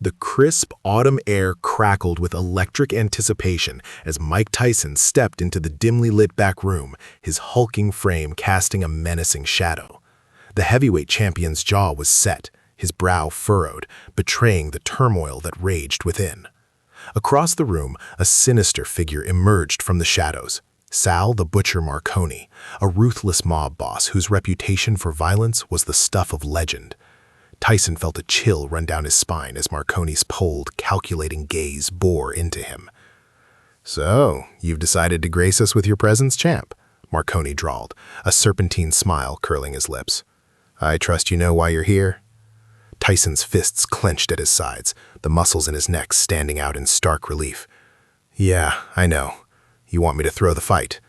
The crisp autumn air crackled with electric anticipation as Mike Tyson stepped into the dimly lit back room, his hulking frame casting a menacing shadow. The heavyweight champion's jaw was set, his brow furrowed, betraying the turmoil that raged within. Across the room, a sinister figure emerged from the shadows. Sal the Butcher Marconi, a ruthless mob boss whose reputation for violence was the stuff of legend. Tyson felt a chill run down his spine as Marconi's cold, calculating gaze bore into him. "So, you've decided to grace us with your presence, champ," Marconi drawled, a serpentine smile curling his lips. "I trust you know why you're here?" Tyson's fists clenched at his sides, the muscles in his neck standing out in stark relief. "Yeah, I know. You want me to throw the fight?"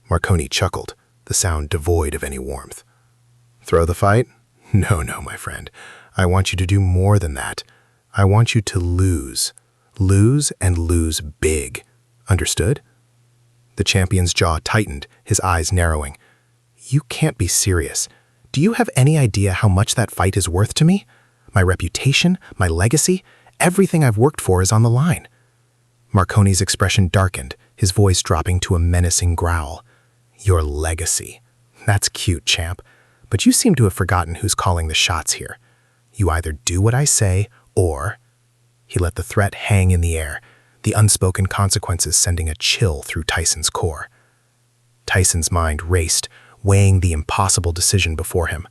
Marconi chuckled, the sound devoid of any warmth. "Throw the fight? No, my friend. I want you to do more than that. I want you to lose. Lose and lose big. Understood?" The champion's jaw tightened, his eyes narrowing. "You can't be serious. Do you have any idea how much that fight is worth to me? My reputation, my legacy, everything I've worked for is on the line." Marconi's expression darkened, his voice dropping to a menacing growl. "Your legacy. That's cute, champ. But you seem to have forgotten who's calling the shots here. You either do what I say, or—" He let the threat hang in the air, the unspoken consequences sending a chill through Tyson's core. Tyson's mind raced, weighing the impossible decision before him.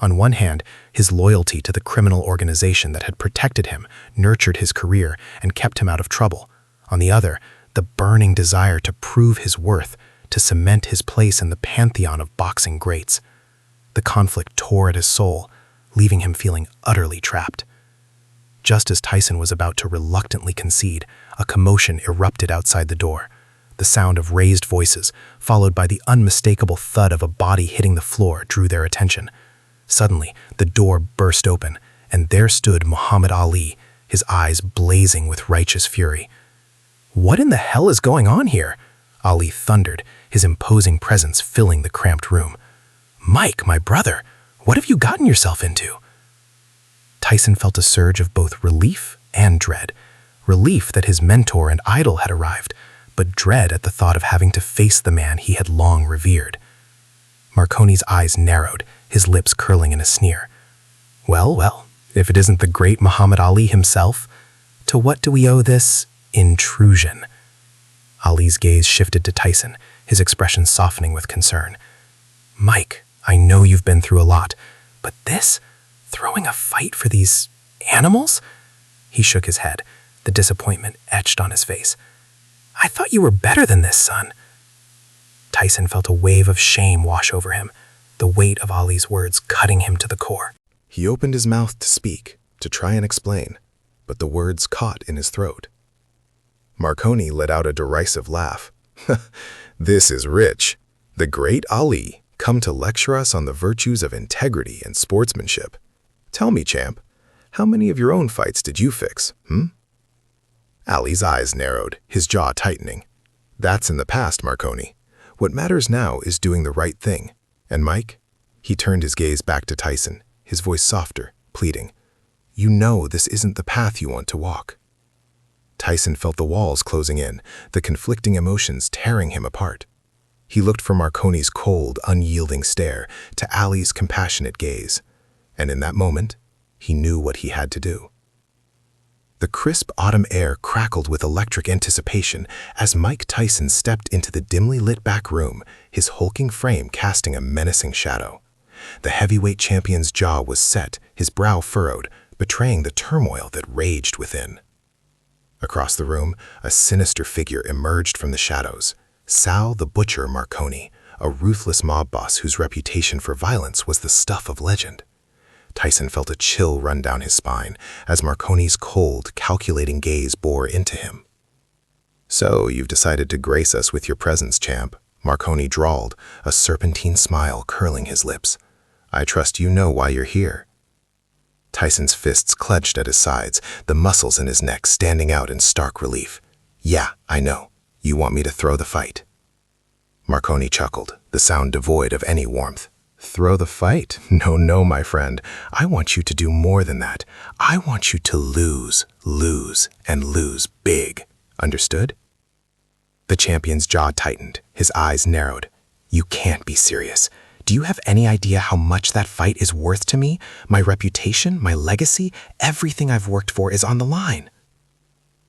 On one hand, his loyalty to the criminal organization that had protected him, nurtured his career, and kept him out of trouble. On the other, the burning desire to prove his worth, to cement his place in the pantheon of boxing greats. The conflict tore at his soul, leaving him feeling utterly trapped. Just as Tyson was about to reluctantly concede, a commotion erupted outside the door. The sound of raised voices, followed by the unmistakable thud of a body hitting the floor, drew their attention. Suddenly, the door burst open, and there stood Muhammad Ali, his eyes blazing with righteous fury. "What in the hell is going on here?" Ali thundered, his imposing presence filling the cramped room. "Mike, my brother, what have you gotten yourself into?" Tyson felt a surge of both relief and dread. Relief that his mentor and idol had arrived, but dread at the thought of having to face the man he had long revered. Marconi's eyes narrowed, his lips curling in a sneer. Well, if it isn't the great Muhammad Ali himself, to what do we owe this intrusion?" Ali's gaze shifted to Tyson, his expression softening with concern. "Mike, I know you've been through a lot, but this, throwing a fight for these animals?" He shook his head, the disappointment etched on his face. "I thought you were better than this, son." Tyson felt a wave of shame wash over him, the weight of Ali's words cutting him to the core. He opened his mouth to speak, to try and explain, but the words caught in his throat. Marconi let out a derisive laugh. "This is rich. The great Ali come to lecture us on the virtues of integrity and sportsmanship. Tell me, champ, how many of your own fights did you fix, Ali's eyes narrowed, his jaw tightening. "That's in the past, Marconi. What matters now is doing the right thing. And Mike?" He turned his gaze back to Tyson, his voice softer, pleading. "You know this isn't the path you want to walk." Tyson felt the walls closing in, the conflicting emotions tearing him apart. He looked from Marconi's cold, unyielding stare to Ali's compassionate gaze, and in that moment, he knew what he had to do. The crisp autumn air crackled with electric anticipation as Mike Tyson stepped into the dimly lit back room, his hulking frame casting a menacing shadow. The heavyweight champion's jaw was set, his brow furrowed, betraying the turmoil that raged within. Across the room, a sinister figure emerged from the shadows. Sal the Butcher Marconi, a ruthless mob boss whose reputation for violence was the stuff of legend. Tyson felt a chill run down his spine as Marconi's cold, calculating gaze bore into him. "So, you've decided to grace us with your presence, champ," Marconi drawled, a serpentine smile curling his lips. "I trust you know why you're here." Tyson's fists clenched at his sides, the muscles in his neck standing out in stark relief. "Yeah, I know. You want me to throw the fight?" Marconi chuckled, the sound devoid of any warmth. Throw the fight? No, my friend. I want you to do more than that. I want you to lose, and lose big. Understood? The champion's jaw tightened, his eyes narrowed. You can't be serious. Do you have any idea how much that fight is worth to me? My reputation, my legacy, everything I've worked for is on the line.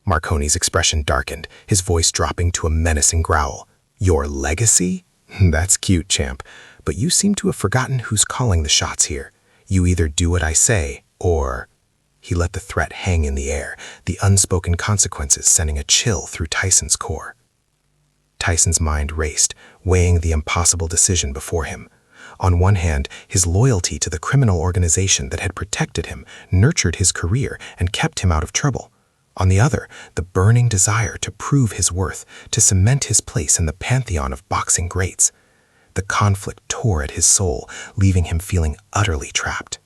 Marconi's expression darkened, his voice dropping to a menacing growl. Your legacy? That's cute, champ. But you seem to have forgotten who's calling the shots here. You either do what I say, or... He let the threat hang in the air, the unspoken consequences sending a chill through Tyson's core. Tyson's mind raced, weighing the impossible decision before him. On one hand, his loyalty to the criminal organization that had protected him, nurtured his career, and kept him out of trouble. On the other, the burning desire to prove his worth, to cement his place in the pantheon of boxing greats. The conflict tore at his soul, leaving him feeling utterly trapped.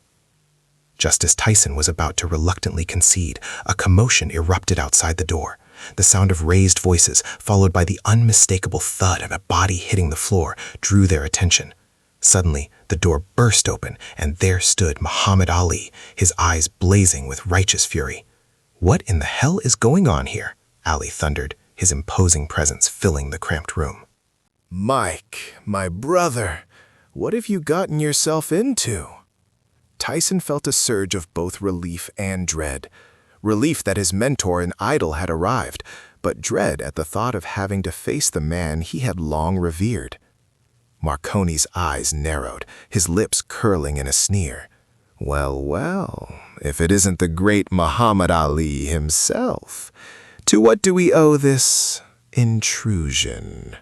Just as Tyson was about to reluctantly concede, a commotion erupted outside the door. The sound of raised voices, followed by the unmistakable thud of a body hitting the floor, drew their attention. Suddenly, the door burst open, and there stood Muhammad Ali, his eyes blazing with righteous fury. What in the hell is going on here? Ali thundered, his imposing presence filling the cramped room. Mike, my brother, what have you gotten yourself into? Tyson felt a surge of both relief and dread. Relief that his mentor and idol had arrived, but dread at the thought of having to face the man he had long revered. Marconi's eyes narrowed, his lips curling in a sneer. Well, if it isn't the great Muhammad Ali himself, to what do we owe this intrusion?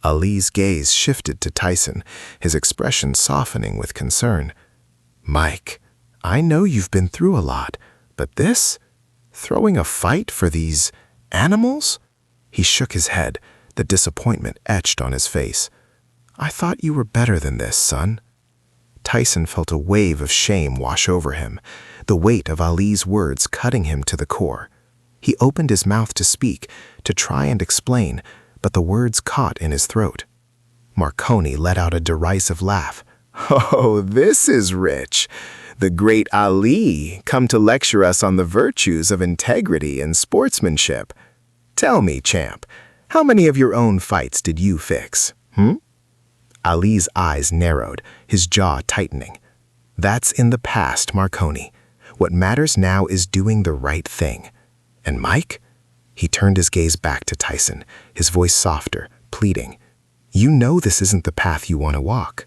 Ali's gaze shifted to Tyson, his expression softening with concern. Mike, I know you've been through a lot, but this? Throwing a fight for these animals? He shook his head, the disappointment etched on his face. I thought you were better than this, son. Tyson felt a wave of shame wash over him, the weight of Ali's words cutting him to the core. He opened his mouth to speak, to try and explain, but the words caught in his throat. Marconi let out a derisive laugh. Oh, this is rich. The great Ali come to lecture us on the virtues of integrity and sportsmanship. Tell me, champ, how many of your own fights did you fix? Ali's eyes narrowed, his jaw tightening. That's in the past, Marconi. What matters now is doing the right thing. And Mike? He turned his gaze back to Tyson, his voice softer, pleading. You know this isn't the path you want to walk.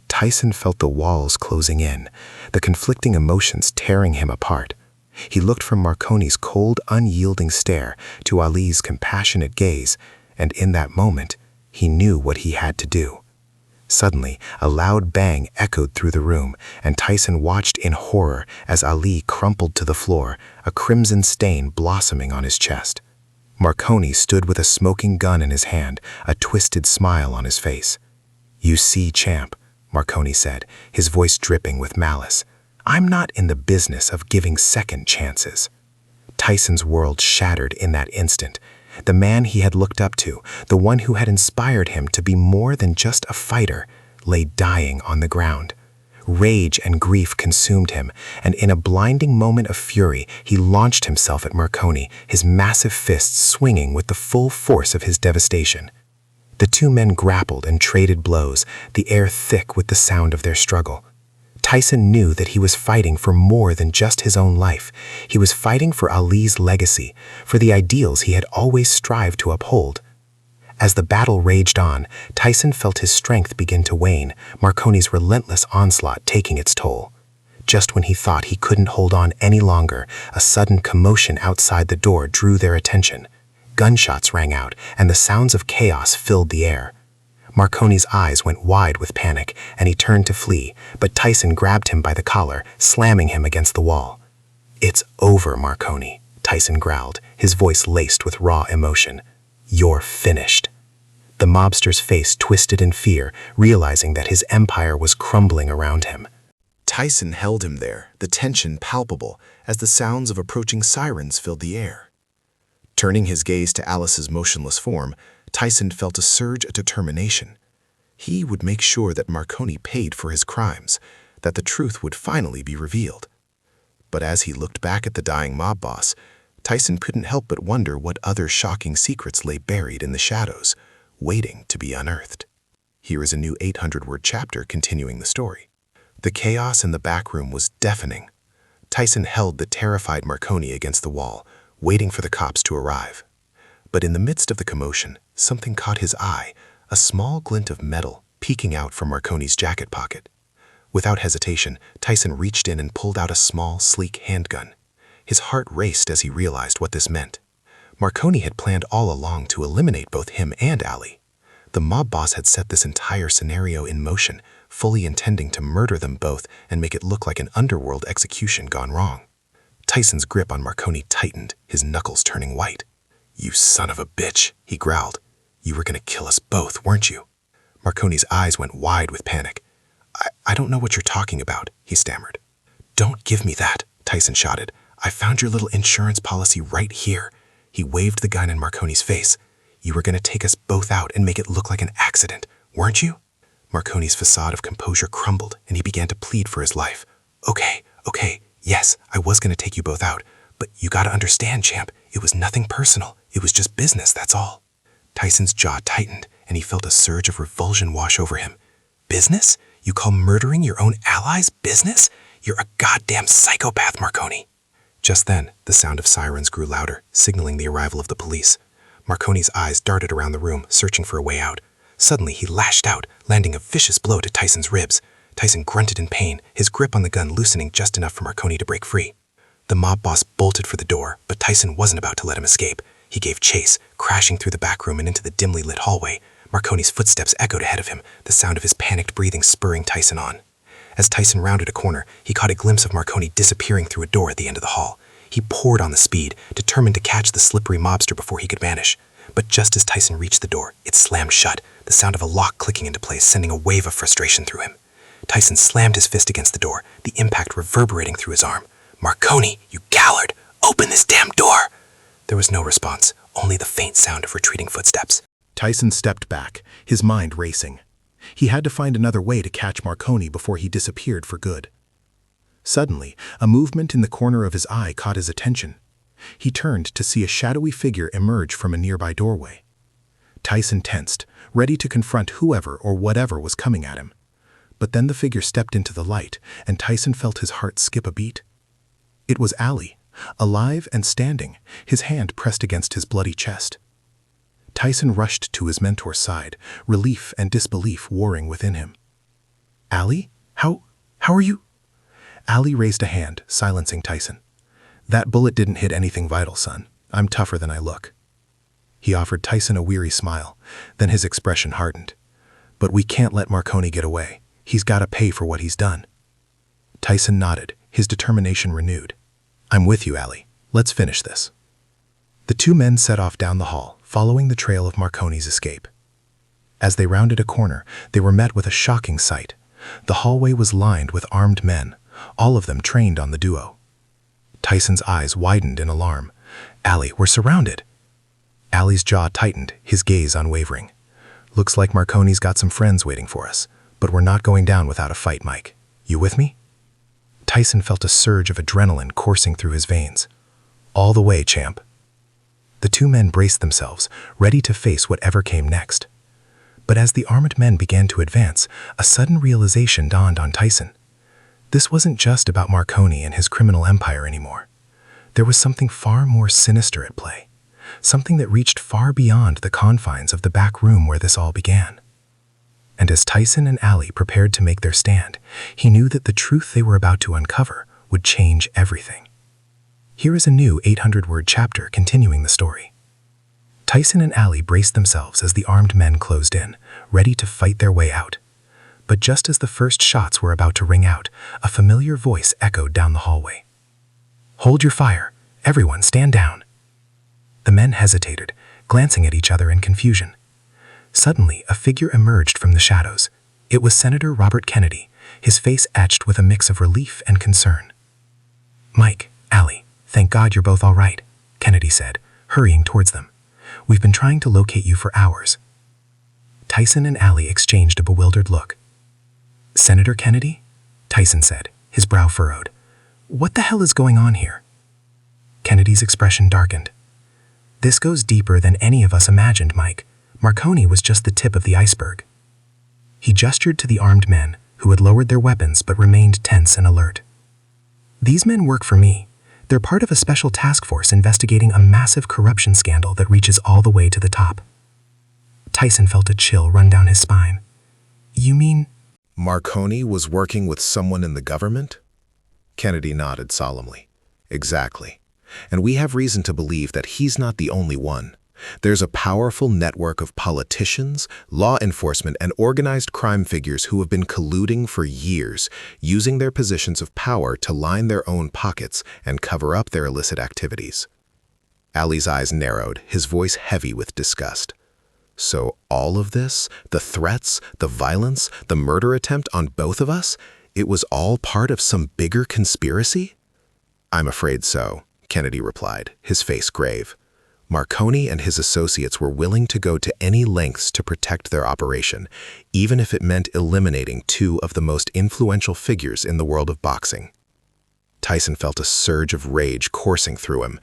Tyson felt the walls closing in, the conflicting emotions tearing him apart. He looked from Marconi's cold, unyielding stare to Ali's compassionate gaze, and in that moment, he knew what he had to do. Suddenly, a loud bang echoed through the room, and Tyson watched in horror as Ali crumpled to the floor, a crimson stain blossoming on his chest. Marconi stood with a smoking gun in his hand, a twisted smile on his face. You see, champ, Marconi said, his voice dripping with malice. I'm not in the business of giving second chances. Tyson's world shattered in that instant. The man he had looked up to, the one who had inspired him to be more than just a fighter, lay dying on the ground. Rage and grief consumed him, and in a blinding moment of fury, he launched himself at Marconi, his massive fists swinging with the full force of his devastation. The two men grappled and traded blows, the air thick with the sound of their struggle. Tyson knew that he was fighting for more than just his own life. He was fighting for Ali's legacy, for the ideals he had always strived to uphold. As the battle raged on, Tyson felt his strength begin to wane, Marconi's relentless onslaught taking its toll. Just when he thought he couldn't hold on any longer, a sudden commotion outside the door drew their attention. Gunshots rang out, and the sounds of chaos filled the air. Marconi's eyes went wide with panic, and he turned to flee, but Tyson grabbed him by the collar, slamming him against the wall. It's over, Marconi, Tyson growled, his voice laced with raw emotion. You're finished. The mobster's face twisted in fear, realizing that his empire was crumbling around him. Tyson held him there, the tension palpable, as the sounds of approaching sirens filled the air. Turning his gaze to Alice's motionless form, Tyson felt a surge of determination. He would make sure that Marconi paid for his crimes, that the truth would finally be revealed. But as he looked back at the dying mob boss, Tyson couldn't help but wonder what other shocking secrets lay buried in the shadows, waiting to be unearthed. Here is a new 800-word chapter continuing the story. The chaos in the back room was deafening. Tyson held the terrified Marconi against the wall, waiting for the cops to arrive. But in the midst of the commotion, something caught his eye, a small glint of metal peeking out from Marconi's jacket pocket. Without hesitation, Tyson reached in and pulled out a small, sleek handgun. His heart raced as he realized what this meant. Marconi had planned all along to eliminate both him and Ali. The mob boss had set this entire scenario in motion, fully intending to murder them both and make it look like an underworld execution gone wrong. Tyson's grip on Marconi tightened, his knuckles turning white. "You son of a bitch," he growled. "You were gonna kill us both, weren't you?" Marconi's eyes went wide with panic. I don't know what you're talking about," he stammered. "Don't give me that," Tyson shouted. "I found your little insurance policy right here." He waved the gun in Marconi's face. "You were going to take us both out and make it look like an accident, weren't you?" Marconi's facade of composure crumbled, and he began to plead for his life. Okay, yes, I was going to take you both out, but you got to understand, champ, it was nothing personal. It was just business, that's all." Tyson's jaw tightened, and he felt a surge of revulsion wash over him. "Business? You call murdering your own allies business? You're a goddamn psychopath, Marconi." Just then, the sound of sirens grew louder, signaling the arrival of the police. Marconi's eyes darted around the room, searching for a way out. Suddenly, he lashed out, landing a vicious blow to Tyson's ribs. Tyson grunted in pain, his grip on the gun loosening just enough for Marconi to break free. The mob boss bolted for the door, but Tyson wasn't about to let him escape. He gave chase, crashing through the back room and into the dimly lit hallway. Marconi's footsteps echoed ahead of him, the sound of his panicked breathing spurring Tyson on. As Tyson rounded a corner, he caught a glimpse of Marconi disappearing through a door at the end of the hall. He poured on the speed, determined to catch the slippery mobster before he could vanish. But just as Tyson reached the door, it slammed shut, the sound of a lock clicking into place sending a wave of frustration through him. Tyson slammed his fist against the door, the impact reverberating through his arm. "Marconi, you coward! Open this damn door!" There was no response, only the faint sound of retreating footsteps. Tyson stepped back, his mind racing. He had to find another way to catch Marconi before he disappeared for good. Suddenly, a movement in the corner of his eye caught his attention. He turned to see a shadowy figure emerge from a nearby doorway. Tyson tensed, ready to confront whoever or whatever was coming at him. But then the figure stepped into the light, and Tyson felt his heart skip a beat. It was Ali, alive and standing, his hand pressed against his bloody chest. Tyson rushed to his mentor's side, relief and disbelief warring within him. "Ali? How are you?" Ali raised a hand, silencing Tyson. "That bullet didn't hit anything vital, son. I'm tougher than I look." He offered Tyson a weary smile, then his expression hardened. "But we can't let Marconi get away. He's got to pay for what he's done." Tyson nodded, his determination renewed. "I'm with you, Ali. Let's finish this." The two men set off down the hall, following the trail of Marconi's escape. As they rounded a corner, they were met with a shocking sight. The hallway was lined with armed men, all of them trained on the duo. Tyson's eyes widened in alarm. "Ali, we're surrounded." Ali's jaw tightened, his gaze unwavering. "Looks like Marconi's got some friends waiting for us, but we're not going down without a fight, Mike. You with me?" Tyson felt a surge of adrenaline coursing through his veins. "All the way, champ." The two men braced themselves, ready to face whatever came next. But as the armed men began to advance, a sudden realization dawned on Tyson. This wasn't just about Marconi and his criminal empire anymore. There was something far more sinister at play, something that reached far beyond the confines of the back room where this all began. And as Tyson and Ali prepared to make their stand, he knew that the truth they were about to uncover would change everything. Here is a new 800-word chapter continuing the story. Tyson and Ali braced themselves as the armed men closed in, ready to fight their way out. But just as the first shots were about to ring out, a familiar voice echoed down the hallway. "Hold your fire. Everyone stand down." The men hesitated, glancing at each other in confusion. Suddenly, a figure emerged from the shadows. It was Senator Robert Kennedy, his face etched with a mix of relief and concern. "Mike, Ali, thank God you're both all right," Kennedy said, hurrying towards them. "We've been trying to locate you for hours." Tyson and Allie exchanged a bewildered look. "Senator Kennedy?" Tyson said, his brow furrowed. "What the hell is going on here?" Kennedy's expression darkened. "This goes deeper than any of us imagined, Mike. Marconi was just the tip of the iceberg." He gestured to the armed men, who had lowered their weapons but remained tense and alert. "These men work for me. They're part of a special task force investigating a massive corruption scandal that reaches all the way to the top." Tyson felt a chill run down his spine. "You mean—" Marconi was working with someone in the government? Kennedy nodded solemnly. Exactly. And we have reason to believe that he's not the only one. There's a powerful network of politicians, law enforcement, and organized crime figures who have been colluding for years, using their positions of power to line their own pockets and cover up their illicit activities. Allie's eyes narrowed, his voice heavy with disgust. So all of this, the threats, the violence, the murder attempt on both of us, it was all part of some bigger conspiracy? "I'm afraid so," Kennedy replied, his face grave. Marconi and his associates were willing to go to any lengths to protect their operation, even if it meant eliminating two of the most influential figures in the world of boxing. Tyson felt a surge of rage coursing through him.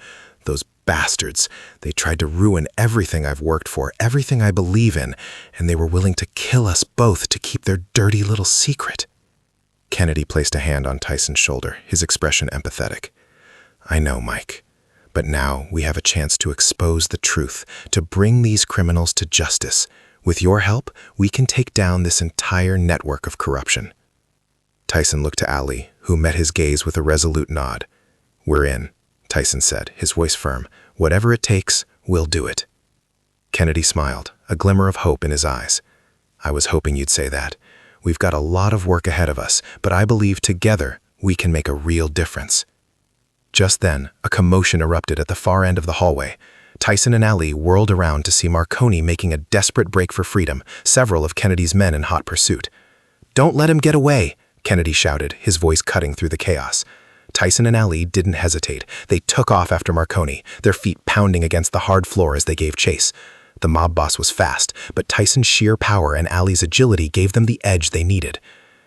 Those bastards, they tried to ruin everything I've worked for, everything I believe in, and they were willing to kill us both to keep their dirty little secret. Kennedy placed a hand on Tyson's shoulder, his expression empathetic. "I know, Mike. But now we have a chance to expose the truth, to bring these criminals to justice. With your help, we can take down this entire network of corruption." Tyson looked to Allie, who met his gaze with a resolute nod. "We're in," Tyson said, his voice firm. "Whatever it takes, we'll do it." Kennedy smiled, a glimmer of hope in his eyes. "I was hoping you'd say that. We've got a lot of work ahead of us, but I believe together we can make a real difference." Just then, a commotion erupted at the far end of the hallway. Tyson and Allie whirled around to see Marconi making a desperate break for freedom, several of Kennedy's men in hot pursuit. "Don't let him get away," Kennedy shouted, his voice cutting through the chaos. Tyson and Allie didn't hesitate. They took off after Marconi, their feet pounding against the hard floor as they gave chase. The mob boss was fast, but Tyson's sheer power and Allie's agility gave them the edge they needed.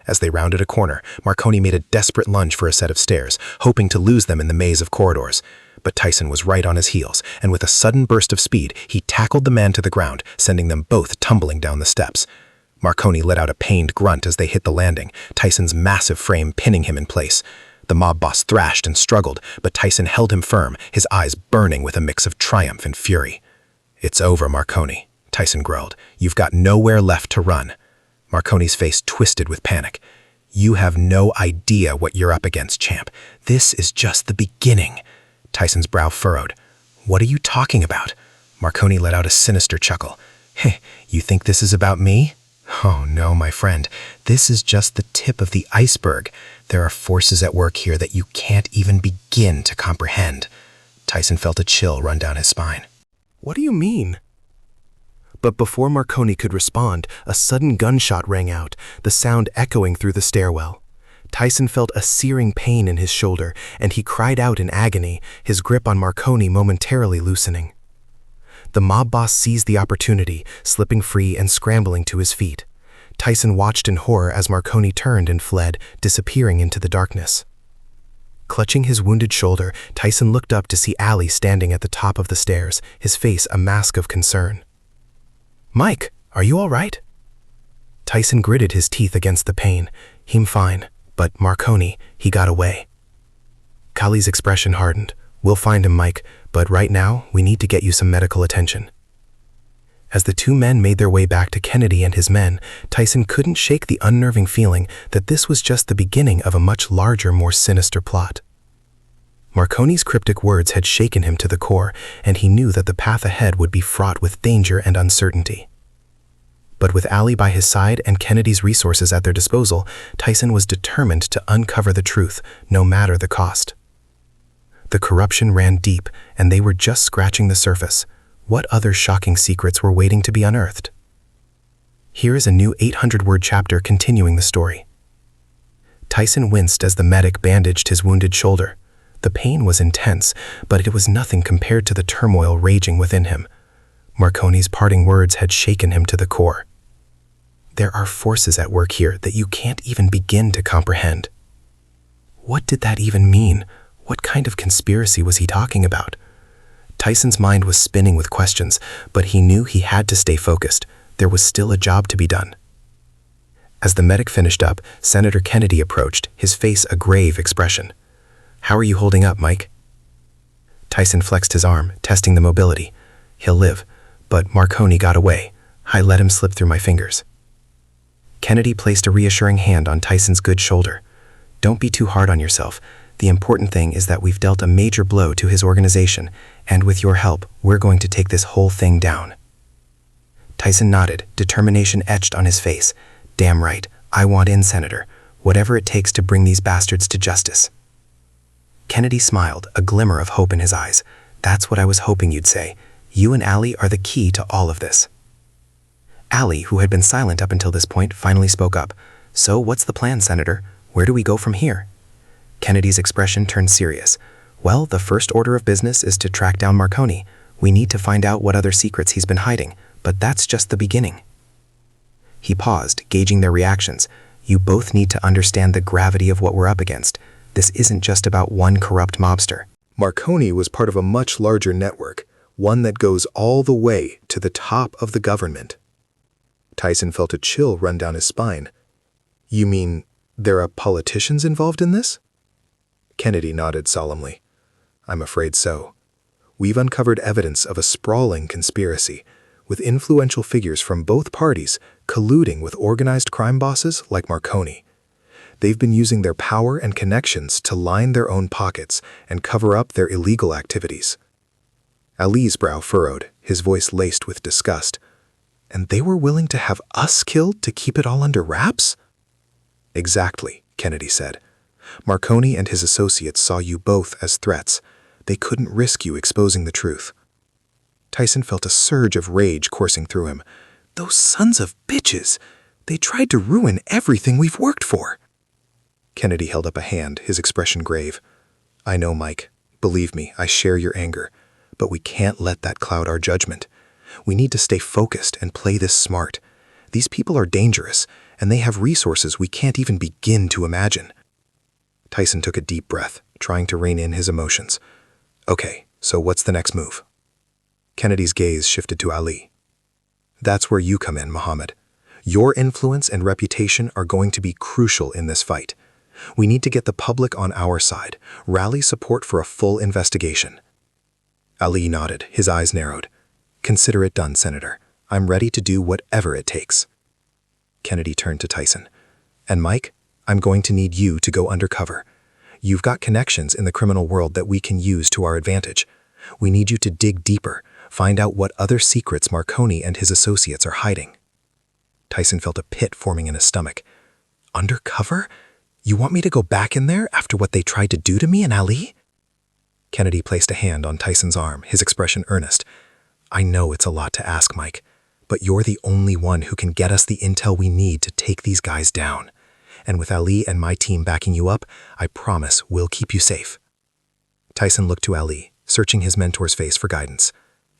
As they rounded a corner, Marconi made a desperate lunge for a set of stairs, hoping to lose them in the maze of corridors. But Tyson was right on his heels, and with a sudden burst of speed, he tackled the man to the ground, sending them both tumbling down the steps. Marconi let out a pained grunt as they hit the landing, Tyson's massive frame pinning him in place. The mob boss thrashed and struggled, but Tyson held him firm, his eyes burning with a mix of triumph and fury. "It's over, Marconi," Tyson growled. "You've got nowhere left to run." Marconi's face twisted with panic. "You have no idea what you're up against, champ. This is just the beginning." Tyson's brow furrowed. "What are you talking about?" Marconi let out a sinister chuckle. "Heh, you think this is about me? Oh no, my friend. This is just the tip of the iceberg. There are forces at work here that you can't even begin to comprehend." Tyson felt a chill run down his spine. "What do you mean?" But before Marconi could respond, a sudden gunshot rang out, the sound echoing through the stairwell. Tyson felt a searing pain in his shoulder, and he cried out in agony, his grip on Marconi momentarily loosening. The mob boss seized the opportunity, slipping free and scrambling to his feet. Tyson watched in horror as Marconi turned and fled, disappearing into the darkness. Clutching his wounded shoulder, Tyson looked up to see Allie standing at the top of the stairs, his face a mask of concern. "Mike, are you all right?" Tyson gritted his teeth against the pain. "He'm fine, but Marconi, he got away." Kali's expression hardened. "We'll find him, Mike, but right now we need to get you some medical attention." As the two men made their way back to Kennedy and his men, Tyson couldn't shake the unnerving feeling that this was just the beginning of a much larger, more sinister plot. Marconi's cryptic words had shaken him to the core, and he knew that the path ahead would be fraught with danger and uncertainty. But with Allie by his side and Kennedy's resources at their disposal, Tyson was determined to uncover the truth, no matter the cost. The corruption ran deep, and they were just scratching the surface. What other shocking secrets were waiting to be unearthed? Here is a new 800-word chapter continuing the story. Tyson winced as the medic bandaged his wounded shoulder. The pain was intense, but it was nothing compared to the turmoil raging within him. Marconi's parting words had shaken him to the core. There are forces at work here that you can't even begin to comprehend. What did that even mean? What kind of conspiracy was he talking about? Tyson's mind was spinning with questions, but he knew he had to stay focused. There was still a job to be done. As the medic finished up, Senator Kennedy approached, his face a grave expression. "How are you holding up, Mike?" Tyson flexed his arm, testing the mobility. "He'll live, but Marconi got away. I let him slip through my fingers." Kennedy placed a reassuring hand on Tyson's good shoulder. "Don't be too hard on yourself. The important thing is that we've dealt a major blow to his organization, and with your help, we're going to take this whole thing down." Tyson nodded, determination etched on his face. "Damn right, I want in, Senator. Whatever it takes to bring these bastards to justice." Kennedy smiled, a glimmer of hope in his eyes. "That's what I was hoping you'd say. You and Allie are the key to all of this." Allie, who had been silent up until this point, finally spoke up. "So what's the plan, Senator? Where do we go from here?" Kennedy's expression turned serious. "Well, the first order of business is to track down Marconi. We need to find out what other secrets he's been hiding, but that's just the beginning." He paused, gauging their reactions. "You both need to understand the gravity of what we're up against. This isn't just about one corrupt mobster." Marconi was part of a much larger network, one that goes all the way to the top of the government. Tyson felt a chill run down his spine. "You mean there are politicians involved in this?" Kennedy nodded solemnly. "I'm afraid so. We've uncovered evidence of a sprawling conspiracy, with influential figures from both parties colluding with organized crime bosses like Marconi. They've been using their power and connections to line their own pockets and cover up their illegal activities." Ali's brow furrowed, his voice laced with disgust. "And they were willing to have us killed to keep it all under wraps?" "Exactly," Kennedy said. "Marconi and his associates saw you both as threats. They couldn't risk you exposing the truth." Tyson felt a surge of rage coursing through him. "Those sons of bitches! They tried to ruin everything we've worked for." Kennedy held up a hand, his expression grave. "I know, Mike. Believe me, I share your anger. But we can't let that cloud our judgment. We need to stay focused and play this smart. These people are dangerous, and they have resources we can't even begin to imagine." Tyson took a deep breath, trying to rein in his emotions. "Okay, so what's the next move?" Kennedy's gaze shifted to Ali. "That's where you come in, Mohammed. Your influence and reputation are going to be crucial in this fight. We need to get the public on our side, rally support for a full investigation." Ali nodded, his eyes narrowed. "Consider it done, Senator. I'm ready to do whatever it takes." Kennedy turned to Tyson. "And Mike, I'm going to need you to go undercover. You've got connections in the criminal world that we can use to our advantage. We need you to dig deeper, find out what other secrets Marconi and his associates are hiding." Tyson felt a pit forming in his stomach. "Undercover? You want me to go back in there after what they tried to do to me and Ali?" Kennedy placed a hand on Tyson's arm, his expression earnest. "I know it's a lot to ask, Mike, but you're the only one who can get us the intel we need to take these guys down. And with Ali and my team backing you up, I promise we'll keep you safe." Tyson looked to Ali, searching his mentor's face for guidance.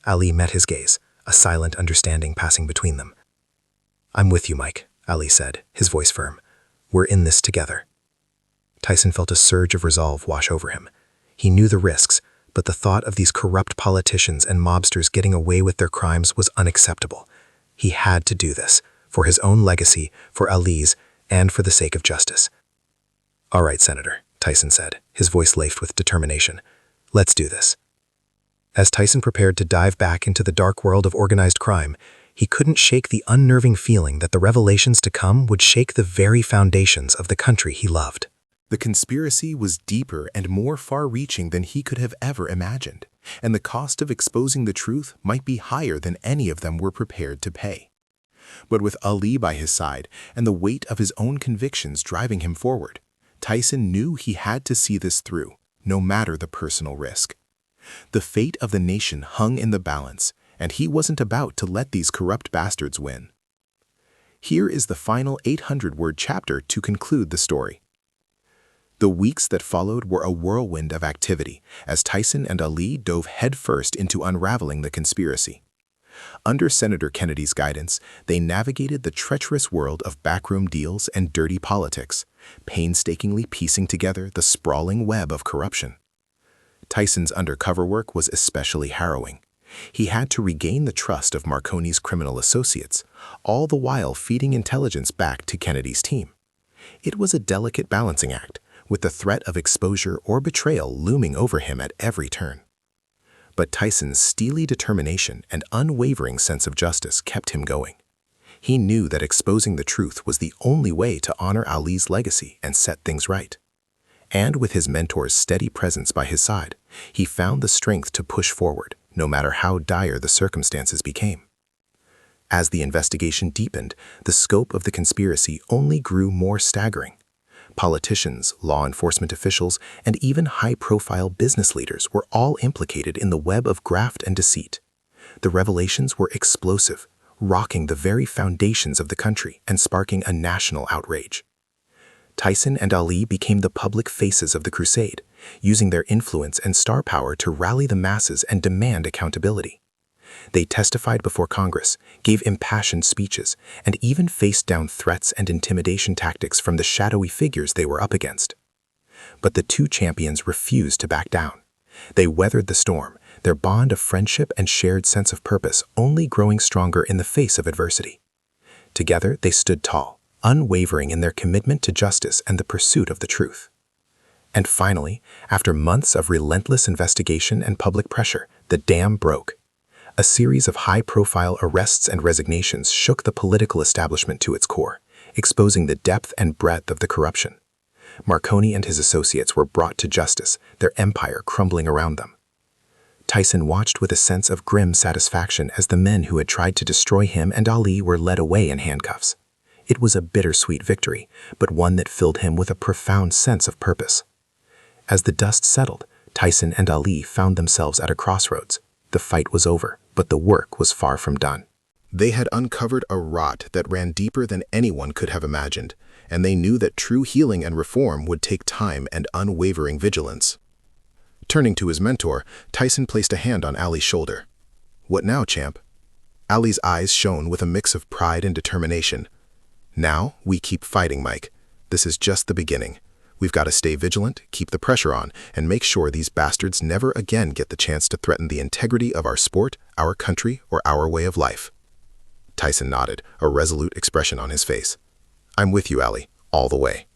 Ali met his gaze, a silent understanding passing between them. "I'm with you, Mike," Ali said, his voice firm. "We're in this together." Tyson felt a surge of resolve wash over him. He knew the risks, but the thought of these corrupt politicians and mobsters getting away with their crimes was unacceptable. He had to do this, for his own legacy, for Ali's, and for the sake of justice. "All right, Senator," Tyson said, his voice laced with determination. "Let's do this." As Tyson prepared to dive back into the dark world of organized crime, he couldn't shake the unnerving feeling that the revelations to come would shake the very foundations of the country he loved. The conspiracy was deeper and more far-reaching than he could have ever imagined, and the cost of exposing the truth might be higher than any of them were prepared to pay. But with Ali by his side and the weight of his own convictions driving him forward, Tyson knew he had to see this through, no matter the personal risk. The fate of the nation hung in the balance, and he wasn't about to let these corrupt bastards win. Here is the final 800-word chapter to conclude the story. The weeks that followed were a whirlwind of activity as Tyson and Ali dove headfirst into unraveling the conspiracy. Under Senator Kennedy's guidance, they navigated the treacherous world of backroom deals and dirty politics, painstakingly piecing together the sprawling web of corruption. Tyson's undercover work was especially harrowing. He had to regain the trust of Marconi's criminal associates, all the while feeding intelligence back to Kennedy's team. It was a delicate balancing act, with the threat of exposure or betrayal looming over him at every turn. But Tyson's steely determination and unwavering sense of justice kept him going. He knew that exposing the truth was the only way to honor Ali's legacy and set things right. And with his mentor's steady presence by his side, he found the strength to push forward, no matter how dire the circumstances became. As the investigation deepened, the scope of the conspiracy only grew more staggering. Politicians, law enforcement officials, and even high-profile business leaders were all implicated in the web of graft and deceit. The revelations were explosive, rocking the very foundations of the country and sparking a national outrage. Tyson and Ali became the public faces of the crusade, using their influence and star power to rally the masses and demand accountability. They testified before Congress, gave impassioned speeches, and even faced down threats and intimidation tactics from the shadowy figures they were up against. But the two champions refused to back down. They weathered the storm, their bond of friendship and shared sense of purpose only growing stronger in the face of adversity. Together, they stood tall, unwavering in their commitment to justice and the pursuit of the truth. And finally, after months of relentless investigation and public pressure, the dam broke. A series of high-profile arrests and resignations shook the political establishment to its core, exposing the depth and breadth of the corruption. Marconi and his associates were brought to justice, their empire crumbling around them. Tyson watched with a sense of grim satisfaction as the men who had tried to destroy him and Ali were led away in handcuffs. It was a bittersweet victory, but one that filled him with a profound sense of purpose. As the dust settled, Tyson and Ali found themselves at a crossroads. The fight was over, but the work was far from done. They had uncovered a rot that ran deeper than anyone could have imagined, and they knew that true healing and reform would take time and unwavering vigilance. Turning to his mentor, Tyson placed a hand on Ali's shoulder. "What now, champ?" Ali's eyes shone with a mix of pride and determination. "Now, we keep fighting, Mike. This is just the beginning. We've got to stay vigilant, keep the pressure on, and make sure these bastards never again get the chance to threaten the integrity of our sport, our country, or our way of life." Tyson nodded, a resolute expression on his face. "I'm with you, Ali, all the way."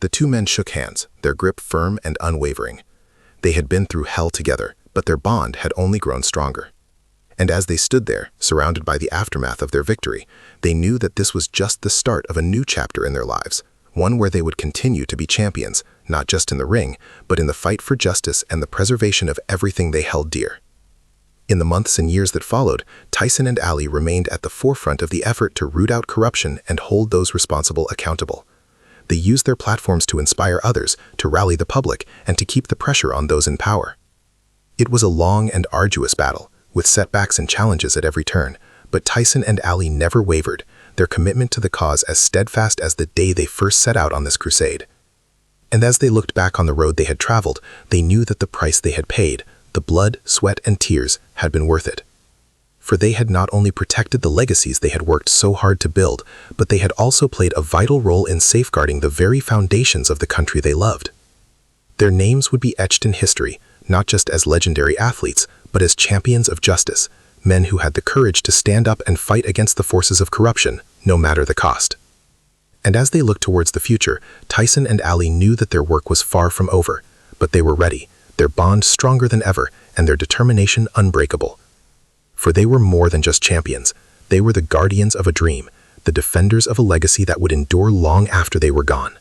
The two men shook hands, their grip firm and unwavering. They had been through hell together, but their bond had only grown stronger. And as they stood there, surrounded by the aftermath of their victory, they knew that this was just the start of a new chapter in their lives, one where they would continue to be champions, not just in the ring, but in the fight for justice and the preservation of everything they held dear. In the months and years that followed, Tyson and Ali remained at the forefront of the effort to root out corruption and hold those responsible accountable. They used their platforms to inspire others, to rally the public, and to keep the pressure on those in power. It was a long and arduous battle, with setbacks and challenges at every turn, but Tyson and Ali never wavered, their commitment to the cause as steadfast as the day they first set out on this crusade. And as they looked back on the road they had traveled, they knew that the price they had paid, the blood, sweat, and tears, had been worth it. For they had not only protected the legacies they had worked so hard to build, but they had also played a vital role in safeguarding the very foundations of the country they loved. Their names would be etched in history, not just as legendary athletes, but as champions of justice, men who had the courage to stand up and fight against the forces of corruption, no matter the cost. And as they looked towards the future, Tyson and Ali knew that their work was far from over, but they were ready, their bond stronger than ever, and their determination unbreakable. For they were more than just champions. They were the guardians of a dream, the defenders of a legacy that would endure long after they were gone.